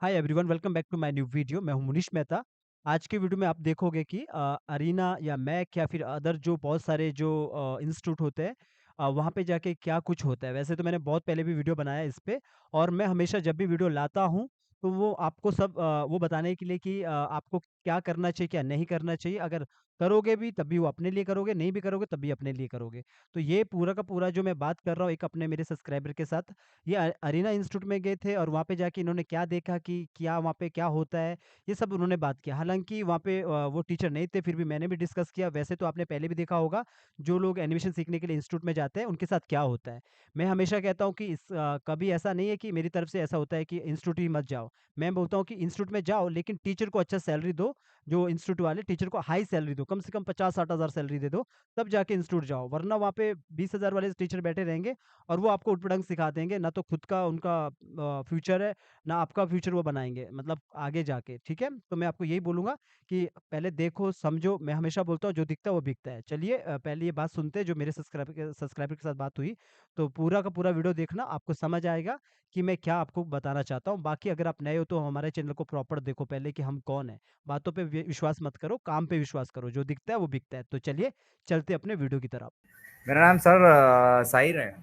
Hi everyone, welcome back to my new video. मैं हूं मुनीश मेहता। आज के वीडियो में आप देखोगे कि अरीना या मैक या फिर अदर जो बहुत सारे जो इंस्टीट्यूट होते हैं, वहाँ पे जाके क्या कुछ होता है। वैसे तो मैंने बहुत पहले भी वीडियो बनाया है इस पे, और मैं हमेशा जब भी वीडियो लाता हूँ तो वो आपको सब वो बताने के लिए कि आपको क्या करना चाहिए, क्या नहीं करना चाहिए। अगर करोगे भी तब भी वो अपने लिए करोगे, नहीं भी करोगे तब भी अपने लिए करोगे। तो ये पूरा का पूरा जो मैं बात कर रहा हूँ एक अपने मेरे सब्सक्राइबर के साथ, ये अरीना इंस्टीट्यूट में गए थे और वहाँ पे जाके इन्होंने क्या देखा कि क्या वहाँ पे क्या होता है, ये सब उन्होंने बात किया। हालाँकि वहाँ पे वो टीचर नहीं थे, फिर भी मैंने भी डिस्कस किया। वैसे तो आपने पहले भी देखा होगा, जो लोग एनिमेशन सीखने के लिए इंस्टीट्यूट में जाते हैं, उनके साथ क्या होता है। मैं हमेशा कहता हूँ कि कभी ऐसा नहीं है कि मेरी तरफ से ऐसा होता है कि इंस्टीट्यूट ही मत जाओ। मैं बोलता हूँ कि इंस्टीट्यूट में जाओ, लेकिन टीचर को अच्छा सैलरी दो। जो इंस्टीट्यूट वाले टीचर को हाई सैलरी दो, कम से कम 50-60 हज़ार सैलरी दे दो, तब जाके इंस्टीट्यूट जाओ। वरना वहाँ पे 20,000 वाले टीचर बैठे रहेंगे और वो आपको उटपटांग सिखा देंगे। ना तो खुद का उनका फ्यूचर है, ना आपका फ्यूचर वो बनाएँगे, मतलब आगे जाके, ठीक है? तो मैं आपको यही बोलूँगा कि पहले देखो, समझो। मैं हमेशा बोलता हूँ जो दिखता है वो बिकता है। चलिए पहले ये बात सुनते हैं जो मेरे सब्सक्राइबर के साथ बात हुई। तो पूरा का पूरा वीडियो देखना, आपको समझ आएगा कि मैं क्या आपको बताना चाहता हूँ। बाकी अगर आप नए हो तो हमारे चैनल को प्रॉपर देखो पहले कि हम कौन हैं। बातों पे विश्वास मत करो, काम पे विश्वास करो। जो दिखता है वो बिकता है। तो चलिए चलते हैं अपने वीडियो की तरफ। मेरा नाम सर साहिर है।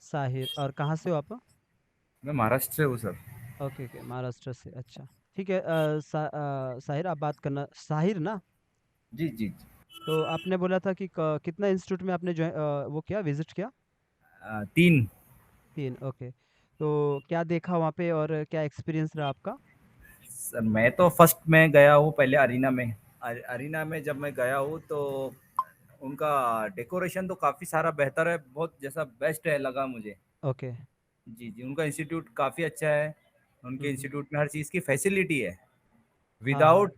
साहिर, और कहाँ से हो आप? मैं महाराष्ट्र से हूँ सर। ओके, ओके, महाराष्ट्र से। अच्छा, ठीक है। साहिर, आप बात करना साहिर ना? जी जी जी। तो आपने बोला था कि कितना इंस्टीट्यूट में आपने वो किया, विजिट किया? 3। 3, ओके। तो क्या देखा वहाँ पे और क्या एक्सपीरियंस रहा आपका? सर मैं तो फर्स्ट में गया हूँ पहले अरीना में। अरीना में जब मैं गया हूँ तो उनका डेकोरेशन तो काफ़ी सारा बेहतर है, बहुत जैसा बेस्ट है लगा मुझे। ओके। जी जी, उनका इंस्टीट्यूट काफ़ी अच्छा है। हुँ, उनके हुँ। इंस्टीट्यूट में हर चीज़ की फैसिलिटी है हाँ, हाँ। विदाउट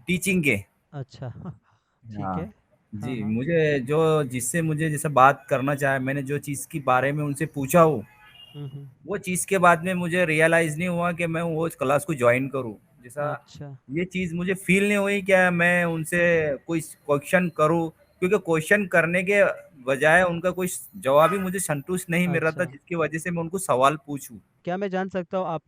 टीचिंग के। अच्छा। ठीक है। हाँ हाँ, जी, हाँ। मुझे जो जिससे मुझे जैसे बात करना चाहे, मैंने जो चीज़ के बारे में उनसे पूछा हो, हुँ, हुँ। वो चीज़ के बाद में मुझे रियलाइज़ नहीं हुआ कि मैं वो क्लास को जॉइन करूँ। जैसा अच्छा। ये चीज़ मुझे फ़ील नहीं हुई क्या मैं उनसे कोई क्वेश्चन करूँ, क्योंकि क्वेश्चन करने के बजाय उनका कोई जवाब ही मुझे संतुष्ट नहीं मिल रहा था, अच्छा। जिसकी वजह से मैं उनको सवाल पूछूँ। क्या मैं जान सकता हूँ आप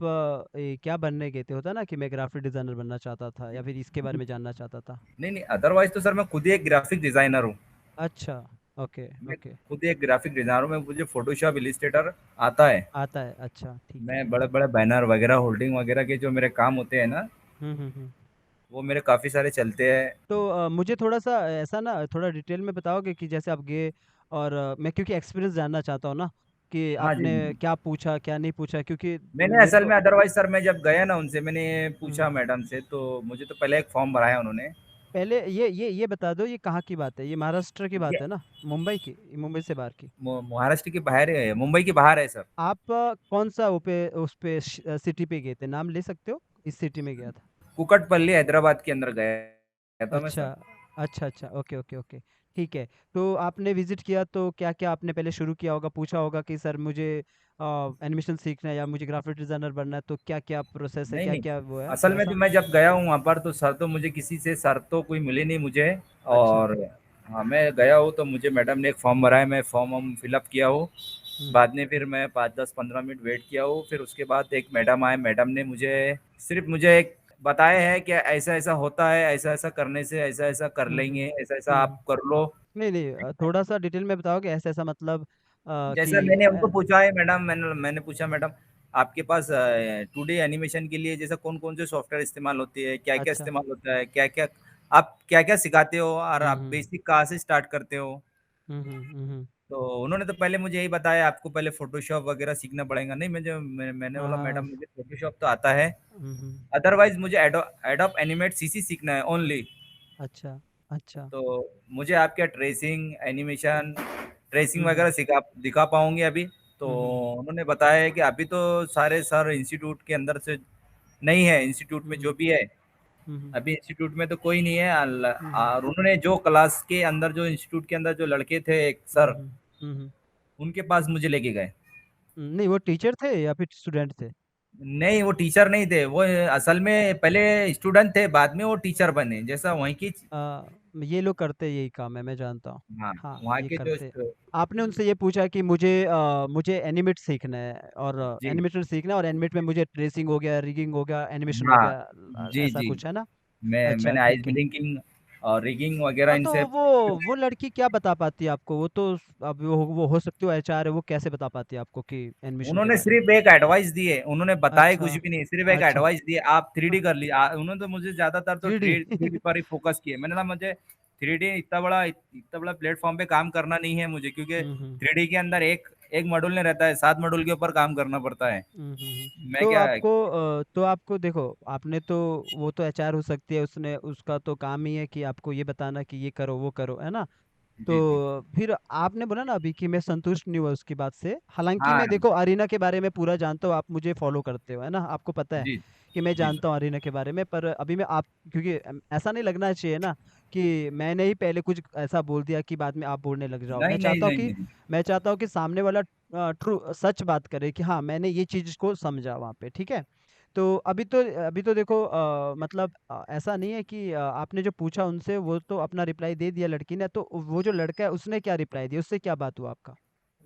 क्या बनने गए थे? होता है ना कि मैं ग्राफ़िक डिज़ाइनर बनना चाहता था या फिर इसके बारे में जानना चाहता था? नहीं, नहीं, अदरवाइज़ तो सर मैं खुद ही एक ग्राफ़िक डिज़ाइनर हूँ। अच्छा। ओके, मैं ओके। खुद ही एक ग्राफ़िक डिज़ाइनर हूँ, मैं मुझे फ़ोटोशॉप, इलस्ट्रेटर आता है। आता है, अच्छा, ठीक है। मैं बड़े-बड़े बैनर वगैरह, होल्डिंग वगैरह के जो मेरे काम होते हैं ना, हुँ, हुँ, हुँ। वो मेरे काफ़ी सारे चलते हैं। तो मुझे थोड़ा-सा ऐसा ना थोड़ा डिटेल में बताओगे कि जैसे आप गए और मैं क्योंकि एक्सपीरियंस जानना चाहता हूँ ना, कि हाँ जी, आपने जी, जी। क्या पूछा, क्या नहीं पूछा? क्योंकि मैंने मेरे असल को में अदरवाइज़ सर मैं जब गया ना उनसे, मैंने हुँ। पूछा मैडम से, तो मुझे तो पहले एक फ़ॉर्म भराया उन्होंने। पहले ये बता दो, ये कहाँ की बात है? ये महाराष्ट्र की ये बात है ना? मुंबई की? मुंबई से बाहर की? महाराष्ट्र के बाहर है, मुंबई के बाहर है सर। आप कौन-सा वो पे उस पे सिटी पे गए थे? नाम ले सकते हो? इस सिटी में गया था? कुकटपल्ली हैदराबाद के अंदर गया था मैं अच्छा। सर। अच्छा, अच्छा। Okay, okay, okay. ठीक है। तो आपने विज़िट किया तो क्या-क्या आपने पहले शुरू किया होगा? पूछा होगा कि सर मुझे एनिमेशन सीखना है या मुझे ग्राफ़िक डिज़ाइनर बनना है, तो क्या-क्या प्रोसेस है? नहीं, नहीं। क्या-क्या वो है असल में तो थोड़ा-सा? मैं जब गया हूँ वहाँ पर, तो सर तो मुझे किसी से सर तो कोई मिले नहीं मुझे। अच्छा। और हाँ, मैं गया हूँ तो मुझे मैडम ने एक फॉर्म भरा है, मैं फॉर्म हम फिलअप किया हूँ। हुँ, हुँ। बाद में फिर मैं 5-10-15 मिनट वेट किया हूँ, फिर उसके बाद एक मैडम आए, मैडम ने मुझे एक बताया है कि ऐसा-ऐसा होता है, ऐसा-ऐसा करने से ऐसा-ऐसा कर हुँ, हुँ। लेंगे, ऐसा-ऐसा हुँ, आप हुँ। कर लो। नहीं, नहीं, थोड़ा-सा डिटेल में बताओगे ऐसा-ऐसा, मतलब जैसा कि मैंने उनको पूछा है मैडम, मैंने पूछा मैडम, आपके पास 2D एनिमेशन के लिए जैसा कौन-कौन से सॉफ्टवेयर इस्तेमाल होती है, क्या-क्या अच्छा। इस्तेमाल होता है, क्या-क्या आप क्या-क्या सिखाते हो और हुँ, आप हुँ। बेसिक कहाँ से स्टार्ट करते हो? हुँ, हुँ, हुँ, हुँ। तो उन्होंने तो पहले मुझे यही बताया, आपको पहले फ़ोटोशॉप वगैरह सीखना पड़ेगा। नहीं, मैंने हाँ, बोला हाँ, मैडम हाँ। मुझे फ़ोटोशॉप तो आता है, हुँ, हुँ। अदरवाइज़ मुझे एडोब एनिमेट सीसी सीखना है ओनली। अच्छा, अच्छा। तो मुझे आप क्या ट्रेसिंग, एनिमेशन, ट्रेसिंग हुँ, हुँ। वगैरह दिखा पाओगे अभी? तो हुँ, हुँ। उन्होंने बताया है कि अभी तो सारे सर इंस्टीट्यूट के अंदर से नहीं है, इंस्टीट्यूट हुँ, में जो हुँ। भी है, हुँ, हुँ। अभी इंस्टीट्यूट में तो कोई नहीं है। हुँ, हुँ। और उन्होंने जो क्लास के अंदर, जो इंस्टीट्यूट के अंदर जो लड़के थे एक हुँ, सर, हुँ। हुँ, हुँ। उनके पास मुझे लेके गए। नहीं, वो टीचर थे या फिर स्टूडेंट थे? नहीं, वो टीचर नहीं थे, वो असल में पहले स्टूडेंट थे, बाद में वो टीचर बने, जैसा वहीं की। अ, ये लोग करते यही काम है, मैं जानता हूँ। हाँ, हाँ, वहाँ ये के जो करते। आपने उनसे ये पूछा कि मुझे एनिमेट सीखना है और जी, एनिमेटर सीखना है और एनिमेट में मुझे ट्रेसिंग हो गया, रिगिंग हो गया, एनिमेशन हो हाँ, गया, जी, ऐसा जी। कुछ है ना? अच्छा, मैंने आइस ठीक है। ब्लिंकिंग और रिगिंग वगैरह हाँ, तो इनसे वो लड़की क्या बता पाती है आपको? वो तो अब वो हो सकती है एचआर है, वो कैसे बता पाती है आपको कि एनिमेशन के उन्होंने बारे में? सिर्फ एक एडवाइस दी है, उन्होंने बताया अच्छा, कुछ भी नहीं, सिर्फ एक अच्छा। एडवाइस दी है, आप 3D कर ली उन्होंने तो मुझे ज़्यादातर तो 3D 3D पर ही फ़ोकस किए। मैंने कहा मुझे 3D इतना बड़ा प्लेटफ़ॉर्म पे काम करना नहीं है मुझे क्योंकि हुँ, हुँ। 3D के अंदर एक मॉड्यूल नहीं रहता है, 7 मॉड्यूल के ऊपर काम करना पड़ता है। हुँ, हुँ, हुँ। मैं क्या तो आपको देखो, आपने तो वो तो एचआर हो सकती है, उसने उसका तो काम ही है कि आपको ये बताना कि ये करो, वो करो, है ना? जी, जी। तो फिर आपने बोला ना अभी कि मैं संतुष्ट नहीं हुआ उसकी बात से। हालाँकि हाँ, मैं देखो अरीना के बारे में पूरा जानता हूँ, आप मुझे फ़ॉलो करते हो, है ना? आपको पता है जी, कि मैं जी, सर। जानता हूँ अरीना के बारे में, पर अभी मैं आप क्योंकि ऐसा नहीं लगना चाहिए ना कि मैंने ही पहले कुछ ऐसा बोल दिया कि बाद में आप बोलने लग जाओ। नहीं, नहीं, नहीं, नहीं। मैं चाहता हूँ कि सामने वाला ट्रू सच बात करे कि हाँ, मैंने ये चीज़ को समझा वहाँ पे, ठीक है? तो अभी तो देखो मतलब ऐसा नहीं है कि आपने जो पूछा उनसे वो तो अपना रिप्लाई दे दिया लड़की ने, तो वो जो लड़का है उसने क्या रिप्लाई दिया? उससे क्या बात हुआ आपका?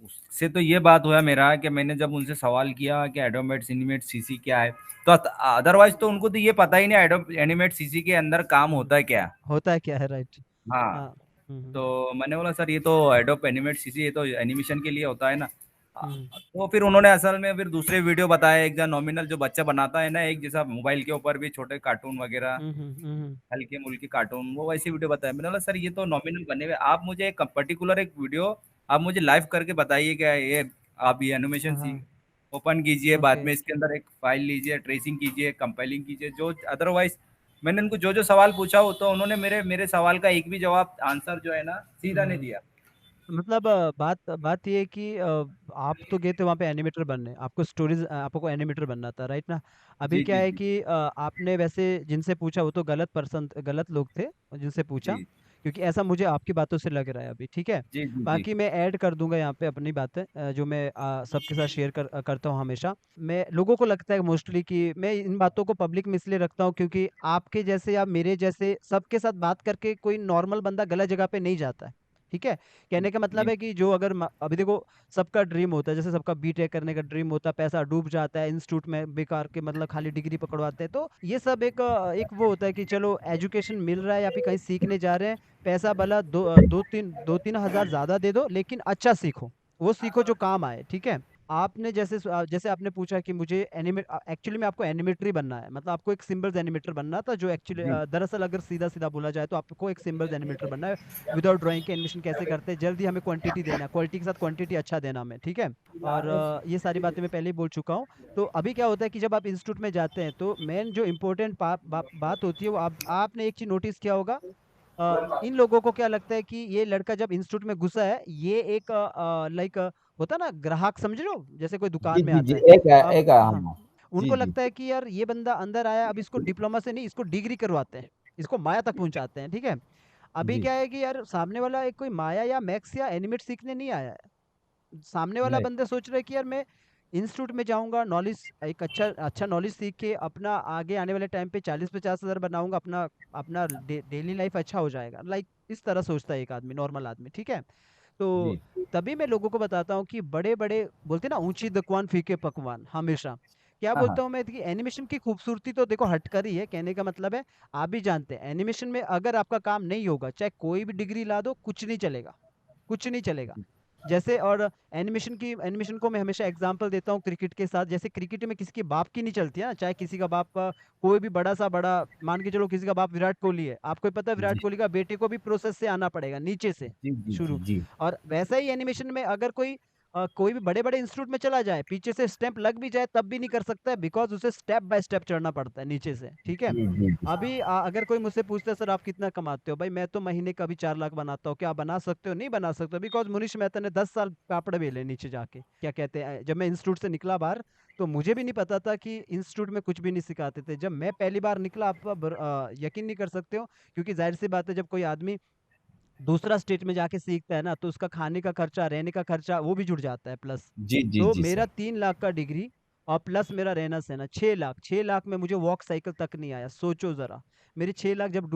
उससे तो ये बात हुआ मेरा कि मैंने जब उनसे सवाल किया कि एडोमेट सिनेमेट सीसी क्या है, तो अदरवाइज़ तो उनको तो ये पता ही नहीं एनिमेट सीसी के अंदर काम हुँ। होता है क्या? होता है क्या है? राइट। हाँ। हाँ। हुँ, हुँ। तो मैंने बोला सर ये तो एडोब एनिमेट सीसी ये तो एनिमेशन के लिए होता है ना। हुँ, तो फिर उन्होंने असल में फिर दूसरे वीडियो बताए एक जो नॉमिनल जो बच्चा बनाता है ना एक जैसा मोबाइल के ऊपर भी छोटे कार्टून वगैरह हुँ, हुँ, हुँ, हुँ, हल्के मुल्की कार्टून वो वैसे वीडियो बताया। मैंने बोला सर ये तो नॉमिनल बने हुए आप मुझे एक पर्टिकुलर एक वीडियो आप मुझे लाइव करके बताइए क्या ये आप ये एनिमेशन हाँ, सी हाँ। ओपन कीजिए बाद ओके। में इसके अंदर एक फाइल लीजिए ट्रेसिंग कीजिए कंपाइलिंग कीजिए जो अदरवाइज मैंने उनको जो जो सवाल पूछा हो तो उन्होंने मेरे मेरे सवाल का एक भी जवाब आंसर जो है ना सीधा नहीं हुँ। दिया। मतलब बात बात ये है कि आप तो गए थे वहाँ पे एनिमेटर बनने, आपको एनिमेटर बनना था, राइट ना? अभी जी, क्या जी, है जी। कि आपने वैसे जिनसे पूछा वो तो गलत लोग थे जिनसे पूछा, जी, क्योंकि ऐसा मुझे आपकी बातों से लग रहा है अभी, ठीक है? जी, जी, जी। बाकी मैं ऐड कर दूँगा यहाँ पे अपनी बातें जो मैं सबके साथ शेयर करता हूँ हमेशा। मैं लोगों को लगता है मोस्टली कि मैं इन बातों को पब्लिक में इसलिए रखता हूँ क्योंकि आपके जैसे या मेरे जैसे सबके साथ बात करके कोई नॉर्मल बंदा गलत जगह पे नहीं जाता है, ठीक है? कहने का मतलब जी, है कि जो अगर अभी देखो सबका ड्रीम होता है, जैसे सबका बीटेक करने का ड्रीम होता है, पैसा डूब जाता है इंस्टीट्यूट में बेकार के मतलब खाली डिग्री पकड़वाते हैं, तो ये सब एक वो होता है कि चलो एजुकेशन मिल रहा है या फिर कहीं सीखने जा रहे हैं, पैसा भला 2-3 हज़ार ज़्यादा दे दो लेकिन अच्छा सीखो, वो सीखो जो काम आए, ठीक है? आपने जैसे आपने पूछा कि मुझे एक्चुअली में आपको एनिमेटर बनना है, मतलब आपको एक सिंबल्स एनिमेटर बनना था, जो एक्चुअली जी। दरअसल अगर सीधा-सीधा बोला जाए तो आपको एक सिंबल्स एनिमेटर बनना है। विदाउट ड्राइंग के एनिमेशन कैसे करते हैं, जल्दी हमें क्वांटिटी देना है, क्वालिटी के साथ क्वांटिटी अच्छा देना हमें, ठीक है? और ये सारी बातें मैं पहले ही बोल चुका हूँ। तो अभी क्या होता है कि जब आप इंस्टीट्यूट में जाते हैं, तो मेन जो इम्पोर्टेंट बात होती है वो आपने एक चीज़ नोटिस किया होगा, इन लोगों को क्या लगता है कि ये लड़का जब इंस्टीट्यूट में घुसा है, ये एक लाइक होता है ना ग्राहक, समझ रहे हो? जैसे कोई जी, दुकान में जी, जी। आता है। अब हाँ, हाँ। जी, उनको जी। लगता है कि यार ये बंदा अंदर आया, अब इसको डिप्लोमा से नहीं, इसको डिग्री करवाते हैं, इसको माया तक पहुँचाते हैं, ठीक है? अभी जी। क्या है कि यार सामने वाला एक कोई माया या मैथ्स या एनिमेट सीखने नहीं आया है। सामने वाला नहीं। बंदा सोच रहा है कि यार मैं इंस्टीट्यूट में जाऊँगा, नॉलेज एक अच्छा अच्छा नॉलेज सीख के अपना आगे आने वाले टाइम पे 40-50 हज़ार बनाऊँगा, अपना अपना डेली लाइफ अच्छा हो जाएगा। लाइक इस तरह सोचता है एक आदमी, नॉर्मल आदमी, ठीक है? तो जी। तभी मैं लोगों को बताता हूँ कि बड़े-बड़े बोलते हैं ना ऊँची दुकान फीके पकवान, हमेशा। क्या हाँ, हाँ। बोलता हूँ मैं कि एनिमेशन की खूबसूरती तो देखो हटकर ही है, कहने का मतलब है आप भी जानते हैं एनिमेशन में अगर आपका काम नहीं होगा, चाहे कोई भी डिग्री ला दो, कुछ नहीं चलेगा, कुछ नहीं चलेगा। जैसे और एनिमेशन को मैं हमेशा एग्जांपल देता हूँ क्रिकेट के साथ, जैसे क्रिकेट में किसी के बाप की नहीं चलती है ना, चाहे किसी का बाप कोई भी बड़ा मान के चलो किसी का बाप विराट कोहली है, आपको ही पता है विराट जी। कोहली का बेटे को भी प्रोसेस से आना पड़ेगा नीचे से जी, जी, जी, शुरू। जी। और वैसा ही एनिमेशन में अगर कोई भी बड़े-बड़े इंस्टीट्यूट में चला जाए, पीछे से स्टेप लग भी जाए तब भी नहीं कर सकता है, बिकॉज़ उसे स्टेप बाय स्टेप चढ़ना पड़ता है नीचे से, ठीक है? जी, जी, जी। अभी अगर कोई मुझसे पूछता है सर आप कितना कमाते हो? भाई मैं तो महीने का भी 4 लाख बनाता हूँ। क्या आप बना सकते हो? नहीं बना सकते बिकॉज़ मुनीश मेहता ने 10 साल पापड़ बेले नीचे जाके। क्या कहते हैं जब मैं इंस्टीट्यूट से निकला बाहर, तो मुझे भी नहीं पता था कि इंस्टीट्यूट में कुछ भी नहीं सिखाते थे। जब मैं पहली बार निकला, आप यकीन नहीं कर सकते हो, क्योंकि ज़ाहिर-सी बात है जब कोई आदमी दूसरा स्टेट में जाके सीखता है ना, तो उसका खाने का खर्चा, रहने का खर्चा वो भी जुड़ जाता है प्लस। जी, जी, तो जी, मेरा सर। 3 लाख का डिग्री और प्लस मेरा रहना-सहना 6 लाख, 6 लाख में मुझे वॉक साइकिल तक नहीं आया, सोचो ज़रा। मेरे 6 लाख जब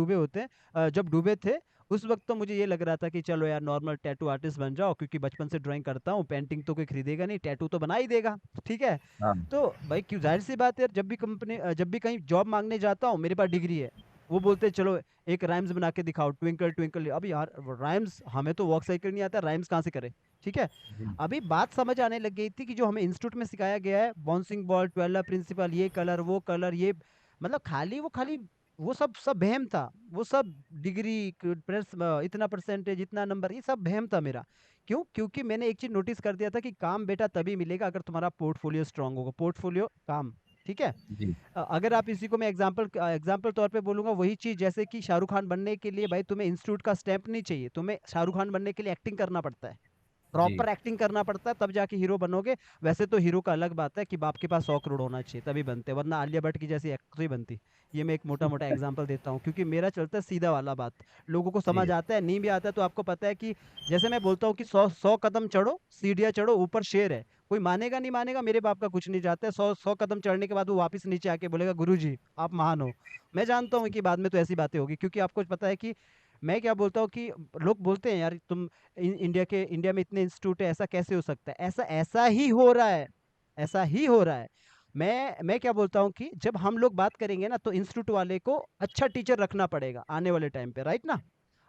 डूबे थे उस वक़्त तो मुझे ये लग रहा था कि चलो यार नॉर्मल टैटू आर्टिस्ट बन जाओ, क्योंकि बचपन से ड्राइंग करता हूँ, पेंटिंग तो कोई खरीदेगा नहीं, टैटू तो बना ही देगा, ठीक है? हाँ, तो भाई क्यों, ज़ाहिर-सी बात है, जब भी कहीं जॉब माँगने जाता हूँ, मेरे पास डिग्री है। वो बोलते हैं चलो एक राइम्स बना के दिखाओ, ट्विंकल ट्विंकल, अब यार राइम्स हमें तो वॉक साइकिल नहीं आता, राइम्स कहाँ से करें, ठीक है? जी, अभी बात समझ आने लग गई थी कि जो हमें इंस्टीट्यूट में सिखाया गया है, बाउंसिंग बॉल, 12 प्रिंसिपल, ये कलर, वो कलर, ये मतलब खाली वो सब सब वहम था। वो सब डिग्री इतना परसेंटेज, इतना नंबर, ये सब वहम था मेरा। क्यों? क्योंकि मैंने एक चीज़ नोटिस कर दिया था कि काम बेटा तभी मिलेगा अगर तुम्हारा पोर्टफोलियो स्ट्रांग होगा। पोर्टफोलियो काम, ठीक है? जी। अगर आप इसी को मैं एग्जांपल तौर पे बोलूँगा, वही चीज़ जैसे कि शाहरुख खान बनने के लिए भाई तुम्हें इंस्टीट्यूट का स्टैम्प नहीं चाहिए, तुम्हें शाहरुख खान बनने के लिए एक्टिंग करना पड़ता है। जी, प्रॉपर एक्टिंग करना पड़ता है, तब जाके हीरो बनोगे। वैसे तो हीरो का अलग बात है कि बाप के पास 100 करोड़ होना चाहिए तभी बनते, वरना आलिया भट्ट की जैसी एक्ट्रेस ही बनती। ये मैं एक मोटा-मोटा एग्जांपल देता हूँ, क्योंकि मेरा चलता है सीधा वाला बात। लोगों को समझ जी। आता है, नहीं भी आता है तो आपको पता है कि जैसे मैं बोलता हूँ कि 100 कदम चढ़ो, सीढ़ियाँ चढ़ो, ऊपर शेर है। कोई मानेगा नहीं मानेगा, मेरे बाप का कुछ नहीं जाता है। 100 कदम चढ़ने के बाद वो वापस नीचे आके बोलेगा गुरुजी आप महान हो। मैं जानता हूँ कि बाद में तो ऐसी बातें होगी, क्योंकि आपको पता है कि मैं क्या बोलता हूँ कि लोग बोलते हैं यार तुम इंडिया में इतने इंस्टीट्यूट है, ऐसा कैसे हो सकता है? ऐसा ऐसा ही हो रहा है, ऐसा ही हो रहा है। मैं क्या बोलता हूँ कि जब हम लोग बात करेंगे ना, तो इंस्टीट्यूट वाले को अच्छा टीचर रखना पड़ेगा आने वाले टाइम पे, राइट ना?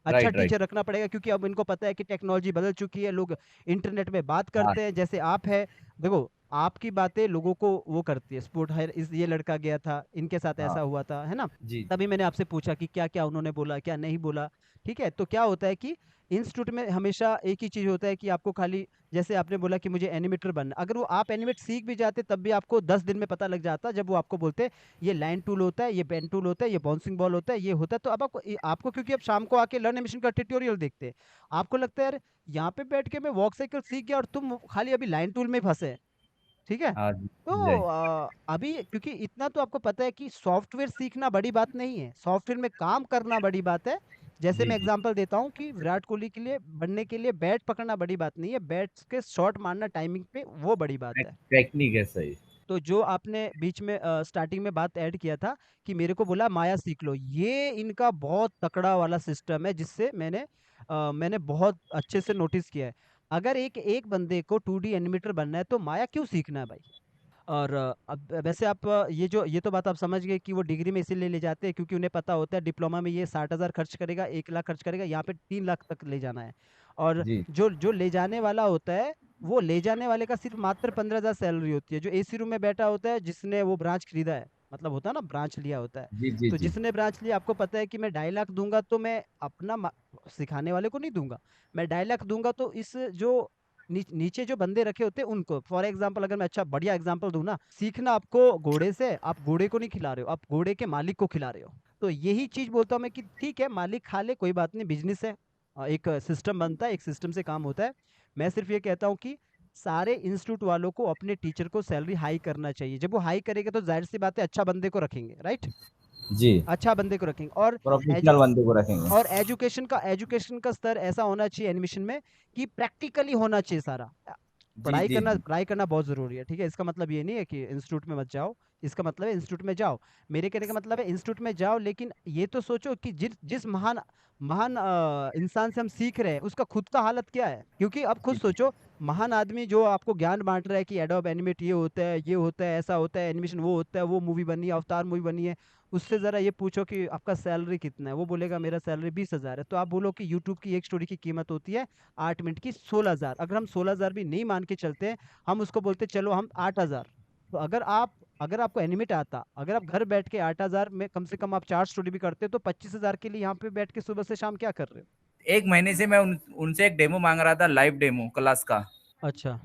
अच्छा राइट, राइट। टीचर रखना पड़ेगा, क्योंकि अब इनको पता है कि टेक्नोलॉजी बदल चुकी है, लोग इंटरनेट में बात हाँ, करते हैं, जैसे आप है। देखो, आपकी बातें लोगों को वो करती है, स्पोर्ट है, इस ये लड़का गया था, इनके साथ हाँ। ऐसा हुआ था, है ना? जी, तभी मैंने आपसे पूछा कि क्या-क्या उन्होंने बोला, क्या नहीं बोला, ठीक है? तो क्या होता है कि इंस्टीट्यूट में हमेशा एक ही चीज़ होता है कि आपको खाली, जैसे आपने बोला कि मुझे एनिमेटर बनना, अगर वो आप एनिमेट सीख भी जाते तब भी आपको 10 दिन में पता लग जाता, जब वो आपको बोलते ये लाइन टूल होता है, ये पेन टूल होता है, ये बाउंसिंग बॉल होता है, ये होता है। तो अब आपको क्योंकि अब शाम को आके लर्न एनिमेशन का ट्यूटोरियल देखते हैं, आपको लगता है यार यहाँ पे बैठ के मैं वॉक साइकिल सीख गया और तुम खाली अभी लाइन टूल में फंसे हैं, ठीक है? हाँ जी, तो जी, अभी क्योंकि इतना तो आपको पता है कि सॉफ्टवेयर सीखना बड़ी बात नहीं है, सॉफ्टवेयर में काम करना बड़ी बात है। जैसे जी, मैं जी। एग्जांपल देता हूँ कि विराट कोहली के लिए बनने के लिए बैट पकड़ना बड़ी बात नहीं है, बैट के शॉट मारना टाइमिंग पे वो बड़ी बात है। टेक्निक है सही। तो जो आपने बीच में स्टार्टिंग में बात ऐड किया था कि मेरे को बोला माया सीख लो, ये इनका बहुत तकड़ा वाला सिस्टम है, जिससे मैंने बहुत अच्छे से नोटिस किया है। अगर एक एक बंदे को 2D एनिमेटर बनना है तो माया क्यों सीखना है भाई? और अब वैसे आप ये तो बात आप समझ गए कि वो डिग्री में इसीलिए ले जाते हैं क्योंकि उन्हें पता होता है डिप्लोमा में ये 60,000 खर्च करेगा, 1 लाख खर्च करेगा, यहाँ पे 3 लाख तक ले जाना है। और जी, जो जो ले जाने वाला होता है, वो ले जाने वाले का सिर्फ़ मात्र 15,000 सैलरी होती है। जो एसी रूम में बैठा होता है, जिसने वो ब्रांच खरीदा है, मतलब होता है ना ब्रांच लिया होता है। जी, जी, तो जी। जिसने ब्रांच लिया, आपको पता है कि मैं 2.5 लाख दूँगा तो मैं अपना मा सिखाने वाले को नहीं दूँगा। मैं 2.5 लाख दूँगा तो इस जो नीचे जो बंदे रखे होते हैं उनको, फॉर एग्जांपल अगर मैं अच्छा बढ़िया एग्जांपल दूं ना, सीखना आपको घोड़े से, आप घोड़े को नहीं खिला रहे हो, आप घोड़े के मालिक को खिला रहे हो। तो यही चीज बोलता हूँ मैं कि ठीक है मालिक खा ले, कोई बात नहीं, बिजनेस है। एक सिस्टम बनता है, एक सिस्टम से काम होता है। मैं सिर्फ ये कहता हूँ कि सारे इंस्टीट्यूट वालों को अपने टीचर को सैलरी हाई करना चाहिए। जब वो हाई करेगा तो जाहिर सी बात है अच्छा बंदे को रखेंगे, राइट? जी, अच्छा बंदे को रखेंगे। और प्रोफेशनल बंदे को रखेंगे। एजुकेशन का स्तर ऐसा होना चाहिए एनिमेशन में कि प्रैक्टिकली होना चाहिए सारा। जी, जी, जी। पढ़ाई करना बहुत ज़रूरी है, ठीक है? इसका मतलब ये नहीं है कि इंस्टीट्यूट में मत जाओ, इसका मतलब है इंस्टीट्यूट में जाओ। मेरे कहने का मतलब है इंस्टीट्यूट में जाओ, लेकिन ये तो सोचो कि जिस जिस महान महान इंसान से हम सीख रहे हैं, उसका खुद का हालत क्या है? क्योंकि अब खुद जी, जी। सोचो, महान आदमी जो आपको ज्ञान बाँट रहा है कि एडोब एनिमेट ये होता है, ये होता है, ऐसा होता है, एनिमेशन वो होता है, वो मूवी बनी है, अवतार मूवी बनी है, उससे ज़रा ये पूछो कि आपका सैलरी कितना है? वो बोलेगा मेरा सैलरी 20,000 है। तो आप बोलो कि यूट्यूब की एक स्टोरी की कीमत होती है 8 मिनट की 16,000। अगर हम 16,000 भी नहीं मान के चलते हैं, हम उसको बोलते चलो हम 8,000। तो अगर आपको एनिमेट आता, अगर आप घर बैठ के 8,000 में कम से कम आप 4 स्टोरी भी करते हो, तो 25,000 के लिए यहाँ पे बैठ के सुबह से शाम क्या कर रहे हो? 1 महीने से मैं उनसे एक डेमो माँग रहा था, लाइव डेमो क्लास का। अच्छा।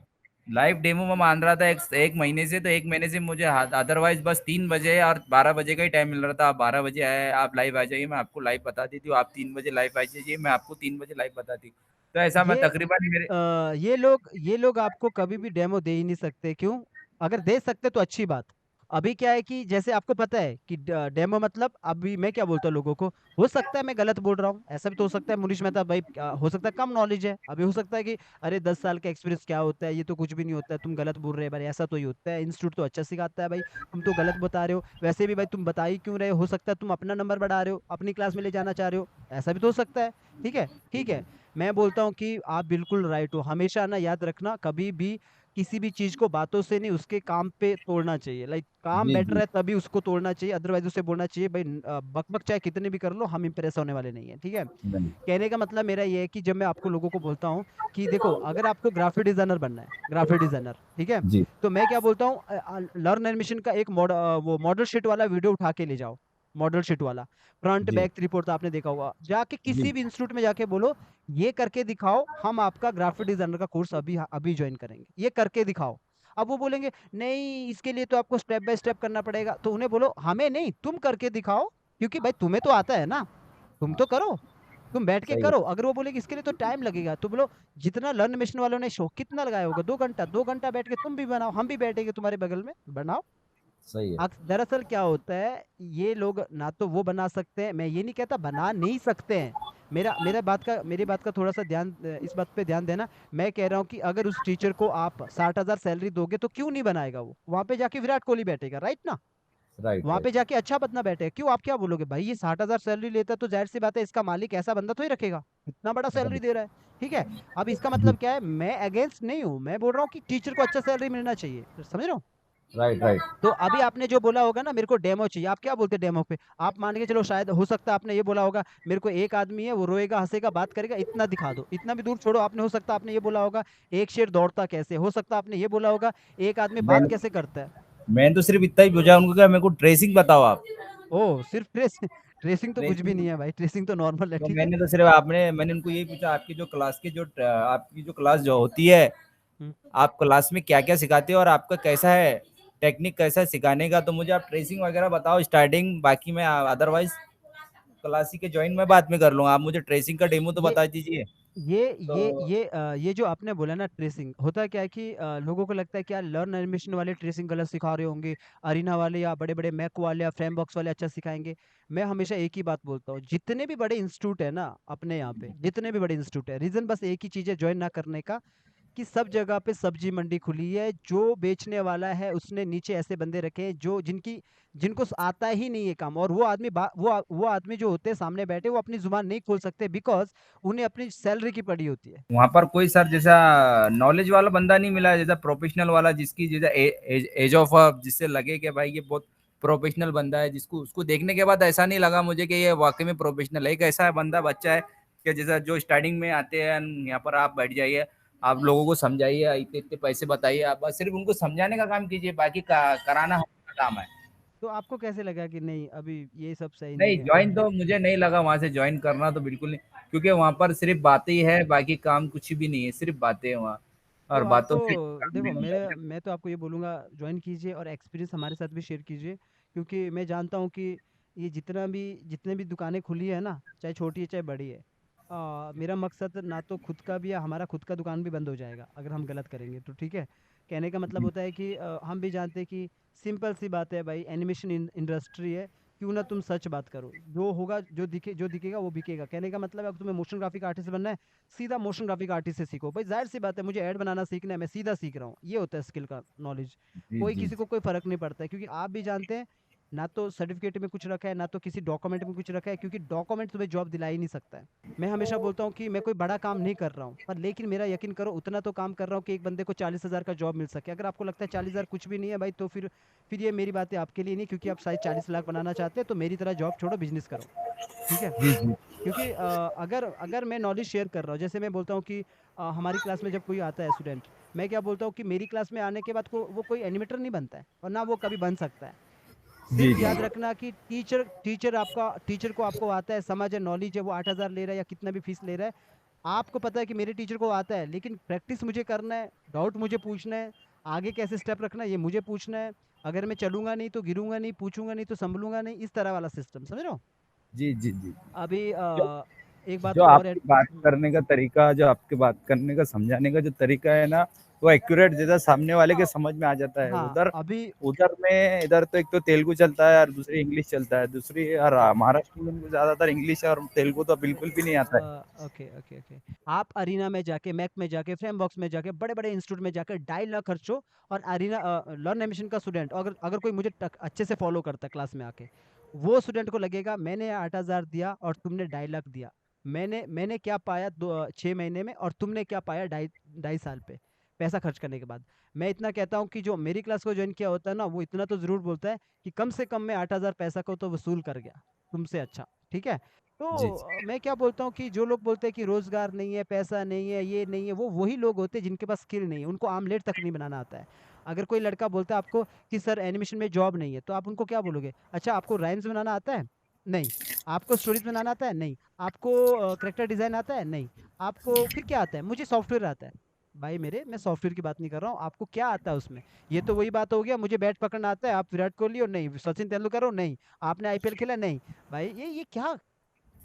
लाइव डेमो में मान रहा था 1 महीने से, तो 1 महीने से मुझे अदरवाइज़ बस 3 बजे और 12 बजे का ही टाइम मिल रहा था। आप 12 बजे आए, आप लाइव आ जाइए, मैं आपको लाइव बता देती हूँ। आप 3 बजे लाइव आ जाइए, मैं आपको 3 बजे लाइव बताती हूँ। तो ऐसा मैं ये तकरीबन मेरे ये लोग आपको कभी भी डेमो दे ही नहीं सकते, क्यों? अगर दे सकते तो अच्छी बात। अभी क्या है कि जैसे आपको पता है कि डेमो मतलब, अभी मैं क्या बोलता हूँ लोगों को, हो सकता है मैं गलत बोल रहा हूँ, ऐसा भी तो हो सकता है मुनीश मेहता भाई, हो सकता है कम नॉलेज है, अभी हो सकता है कि अरे 10 साल का एक्सपीरियंस क्या होता है, ये तो कुछ भी नहीं होता है, तुम गलत बोल रहे हैं भाई, ऐसा तो ही होता है, इंस्टीट्यूट तो अच्छा सिखाता है भाई, तुम तो गलत बता रहे हो, वैसे भी भाई तुम बता ही क्यों रहे हो सकता है तुम अपना नंबर बढ़ा रहे हो, अपनी क्लास में ले जाना चाह रहे हो, ऐसा भी तो हो सकता है। ठीक है, ठीक है। मैं बोलता हूँ कि आप बिल्कुल राइट हो, हमेशा ना याद रखना, कभी भी किसी भी चीज को बातों से नहीं, उसके काम पे तोड़ना चाहिए, लाइक काम जी मैटर जी। है तभी उसको तोड़ना चाहिए, अदरवाइज उसे बोलना चाहिए भाई बक बक चाहे कितने भी कर लो, हम इंप्रेस होने वाले नहीं है। ठीक है, नहीं। कहने का मतलब मेरा ये है कि जब मैं आपको लोगों को बोलता हूँ कि देखो, अगर आपको ग्राफिक डिजाइनर बनना है, ग्राफिक डिजाइनर, ठीक है, जी तो मैं क्या बोलता हूँ, लर्न एनिमेशन का एक वो मॉडल शीट वाला वीडियो उठा के ले जाओ, मॉडल शीट वाला, फ्रंट जी बैक रिपोर्ट तो आपने देखा होगा, जाके जी। किसी भी इंस्टीट्यूट में जाके बोलो ये करके दिखाओ, हम आपका ग्राफिक डिजाइनर का कोर्स अभी अभी ज्वाइन करेंगे, ये करके दिखाओ। अब वो बोलेंगे नहीं इसके लिए तो आपको स्टेप बाय स्टेप करना पड़ेगा, तो उन्हें बोलो हमें नहीं, तुम करके दिखाओ, क्योंकि भाई तुम्हें तो आता है ना, तुम तो करो, तुम बैठ के सही है। करो। अगर वो बोले कि इसके लिए तो टाइम लगेगा, तो बोलो जितना लर्न मिशन वालों ने शो कितना लगाया होगा, 2 घंटा, 2 घंटा बैठ के तुम भी बनाओ, हम भी बैठेंगे तुम्हारे बगल में, बनाओ। सही है। दरअसल क्या होता है, ये लोग ना तो वो बना सकते हैं, मैं ये नहीं कहता बना नहीं सकते हैं, मेरी बात का थोड़ा सा ध्यान, इस बात पे ध्यान देना। मैं कह रहा हूँ कि अगर उस टीचर को आप 60,000 सैलरी दोगे तो क्यों नहीं बनाएगा, वो वहां पे जाके विराट कोहली बैठेगा, राइट ना, राइट वहां राइट। पे जाके अच्छा बंदा बैठेगा, क्यों, आप क्या बोलोगे भाई ये 60,000 सैलरी लेता है तो जाहिर सी बात है इसका मालिक ऐसा बंदा तो ही रखेगा, इतना बड़ा सैलरी दे रहा है। ठीक है, अब इसका जी। मतलब क्या है, मैं अगेंस्ट नहीं हूँ, मैं बोल रहा हूँ कि टीचर को अच्छा सैलरी मिलना चाहिए, समझ रहे हो। Right right. तो अभी आपने जो बोला होगा ना, मेरे को डेमो चाहिए, आप क्या बोलते डेमो पे, आप मान के चलो, शायद हो सकता है आपने ये बोला होगा, मेरे को एक आदमी है वो रोएगा हंसेगा बात करेगा इतना दिखा दो, इतना भी दूर छोड़ो, आपने हो सकता आपने ये बोला होगा एक शेर दौड़ता कैसे, हो सकता आपने ये बोला होगा एक आदमी बात मैंने कैसे करता है। मैंने तो सिर्फ इतना ही पूछा उनको कि मेरे को ट्रेसिंग बताओ आप। ओ सिर्फ ट्रेसिंग, ट्रेसिंग तो कुछ भी ट्रेसिंग। नहीं है भाई, ट्रेसिंग तो नॉर्मल है, तो ठीक है। मैंने उनको यही पूछा, आपकी जो क्लास जो होती है, हम्म। आप क्लास में क्या क्या सिखाते हो और आपका कैसा है, टेक्निक कैसा है सिखाने का, तो मुझे आप ट्रेसिंग वगैरह बताओ स्टार्टिंग, बाकी मैं अदरवाइज क्लास ही के ज्वाइन मैं बाद में कर लूंगा, आप मुझे ट्रेसिंग का डेमो तो ये बता दीजिए। तो ये जो आपने बोला ना ट्रेसिंग, होता है क्या है कि लोगों को लगता है कि यार लर्न एनिमेशन वाले ट्रेसिंग गलत सिखा रहे होंगे, अरीना वाले या बड़े बड़े मैक वाले या फ्रेमवर्क्स वाले अच्छा सिखाएंगे। मैं हमेशा एक ही बात बोलता हूँ, जितने भी बड़े इंस्टीट्यूट है ना अपने यहाँ पे, जितने भी बड़े इंस्टीट्यूट है, रीजन बस एक ही चीज है ज्वाइन ना करने का, कि सब जगह पे सब्जी मंडी खुली है, जो बेचने वाला है उसने नीचे ऐसे बंदे रखे हैं जो जिनको आता ही नहीं है काम, और वो आदमी वो आदमी जो होते हैं सामने बैठे, वो अपनी जुबान नहीं खोल सकते, बिकॉज उन्हें अपनी सैलरी की पड़ी होती है। वहां पर कोई सर जैसा नॉलेज वाला बंदा नहीं मिला, जैसा प्रोफेशनल वाला, जिसकी जैसा एज ऑफ, जिससे लगे कि भाई ये बहुत प्रोफेशनल बंदा है, जिसको उसको देखने के बाद ऐसा नहीं लगा मुझे कि ये वाकई में प्रोफेशनल है। एक ऐसा बंदा बच्चा है कि जैसा जो स्टार्टिंग में आते हैं, यहाँ पर आप बैठ जाइए, आप लोगों को समझाइए, इतने इतने पैसे बताइए, आप बस सिर्फ उनको समझाने का काम कीजिए, बाकी कराना हमारा काम है। तो आपको कैसे लगा कि नहीं अभी ये सब सही नहीं नहीं, है ज्वाइन अभी। तो मुझे नहीं लगा वहां से ज्वाइन करना तो बिल्कुल नहीं, क्योंकि वहां पर सिर्फ बातें ही है, बाकी काम कुछ भी नहीं है, सिर्फ बातें हैं वहाँ, तो और बातों आपको से काम देखो, नहीं होता मेरे है। मैं तो आपको ये बोलूँगा ज्वाइन कीजिए और एक्सपीरियंस हमारे साथ भी शेयर कीजिए, क्योंकि मैं जानता हूँ कि ये जितने भी दुकानें खुली है ना, चाहे छोटी है चाहे बड़ी है, मेरा मकसद ना तो खुद का भी है, हमारा खुद का दुकान भी बंद हो जाएगा अगर हम गलत करेंगे तो, ठीक है। कहने का मतलब जी होता है कि हम भी जानते हैं कि सिंपल सी बात है भाई, एनिमेशन इंडस्ट्री है, क्यों ना तुम सच बात करो, जो होगा जो दिखेगा वो बिकेगा। कहने का मतलब है अगर तुम्हें मोशन ग्राफिक आर्टिस्ट बनना है, सीधा मोशन ग्राफिक आर्टिस्ट से सीखो भाई, जाहिर सी बात है मुझे ऐड बनाना सीखना है, मैं सीधा सीख रहा हूँ, ये होता है स्किल का नॉलेज। जी कोई जी। किसी को कोई फर्क नहीं पड़ता है, क्योंकि आप भी जानते हैं ना तो सर्टिफिकेट में कुछ रखा है ना तो किसी डॉक्यूमेंट में कुछ रखा है, क्योंकि डॉक्यूमेंट तुम्हें जॉब दिला ही नहीं सकता है। मैं हमेशा बोलता हूँ कि मैं कोई बड़ा काम नहीं कर रहा हूँ, पर लेकिन मेरा यकीन करो उतना तो काम कर रहा हूँ कि एक बंदे को 40,000 का जॉब मिल सके। अगर आपको लगता है 40,000 कुछ भी नहीं है भाई, तो फिर ये मेरी बातें आपके लिए नहीं, क्योंकि आप शायद 40 लाख बनाना चाहते हैं, तो मेरी तरह जॉब छोड़ो, बिजनेस करो। ठीक है, जी जी। क्योंकि अगर अगर मैं नॉलेज शेयर कर रहा हूँ, जैसे मैं बोलता हूँ कि हमारी क्लास में जब कोई आता है स्टूडेंट, मैं क्या बोलता हूँ कि मेरी क्लास में आने के बाद वो कोई एनिमेटर नहीं बनता है और ना वो कभी बन सकता है। जी सिर्फ जी। याद रखना कि टीचर को आपको आता है, समझ है, नॉलेज है, वो 8,000 ले रहा है या कितना भी फीस ले रहा है, आपको पता है कि मेरे टीचर को आता है, लेकिन प्रैक्टिस मुझे करना है, डाउट मुझे पूछना है, आगे कैसे स्टेप रखना है ये मुझे पूछना है, अगर मैं चलूंगा नहीं तो गिरूंगा नहीं, पूछूंगा नहीं तो संभलूंगा नहीं, इस तरह वाला सिस्टम, समझ रहे हो। जी जी जी। अभी क्यों? एक बात जो को और आपकी ऐड बात करने का तरीका, जो आपके बात करने का समझाने का जो तरीका है ना, वो एक्यूरेट जैसा सामने वाले के समझ में आ जाता है। हाँ, उधर अभी उधर में इधर तो एक तो तेलुगु चलता है और दूसरी इंग्लिश चलता है, दूसरी और महाराष्ट्र में ज्यादातर इंग्लिश और तेलुगु तो नहीं, बिल्कुल भी नहीं आता है। Okay okay okay. आप अरीना में जाके, मैक में जाके, फ्रेमबॉक्स में जाके, बड़े बड़े इंस्टीट्यूट में जाकर 2.5 लाख खर्चो। और अरीना लर्न एमिशन का स्टूडेंट, अगर अगर कोई मुझे अच्छे से फॉलो करता है क्लास में आके, वो स्टूडेंट को लगेगा मैंने 8,000 दिया और तुमने 2.5 लाख दिया। मैंने क्या पाया 6 महीने में, और तुमने क्या पाया ढाई ढाई साल पे पैसा खर्च करने के बाद। मैं इतना कहता हूँ कि जो मेरी क्लास को ज्वाइन किया होता है ना, वो इतना तो जरूर बोलता है कि कम से कम मैं 8,000 पैसा को तो वसूल कर गया तुमसे। अच्छा, ठीक है। जी तो जी। मैं क्या बोलता हूँ कि जो लोग बोलते हैं कि रोजगार नहीं है, पैसा नहीं है, ये नहीं है, वो वही लोग होते हैं जिनके पास स्किल नहीं है, उनको आमलेट तक नहीं बनाना आता है। अगर कोई लड़का बोलता है आपको कि सर एनिमेशन में जॉब नहीं है, तो आप उनको क्या बोलोगे? अच्छा, आपको राइम्स बनाना आता है? नहीं। आपको स्टोरीज बनाना आता है? नहीं। आपको करेक्टर डिजाइन आता है? नहीं। आपको फिर क्या आता है? मुझे सॉफ्टवेयर आता है। भाई मेरे, मैं सॉफ्टवेयर की बात नहीं कर रहा हूँ, आपको क्या आता है उसमें? ये तो वही बात हो गया, मुझे बैट पकड़ना आता है, आप विराट कोहली हो? नहीं। सचिन तेंदुलकर हो? नहीं। आपने आईपीएल खेला? नहीं। भाई ये क्या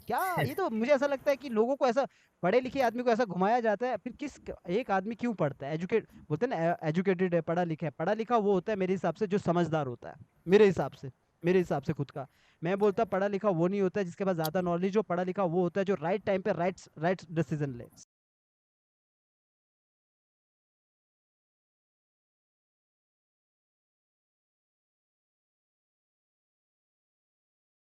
क्या ये तो मुझे ऐसा लगता है कि लोगों को ऐसा, पढ़े लिखे आदमी को ऐसा घुमाया जाता है। फिर एक आदमी क्यों पढ़ता है? एजुकेट बोलते हैं ना, एजुकेटेड है, पढ़ा लिखा है। पढ़ा लिखा वो होता है मेरे हिसाब से जो समझदार होता है, मेरे हिसाब से। मेरे हिसाब से खुद का, मैं बोलता पढ़ा लिखा वो नहीं होता है जिसके पास ज्यादा नॉलेज हो। पढ़ा लिखा वो होता है जो राइट टाइम पे राइट राइट डिसीजन ले।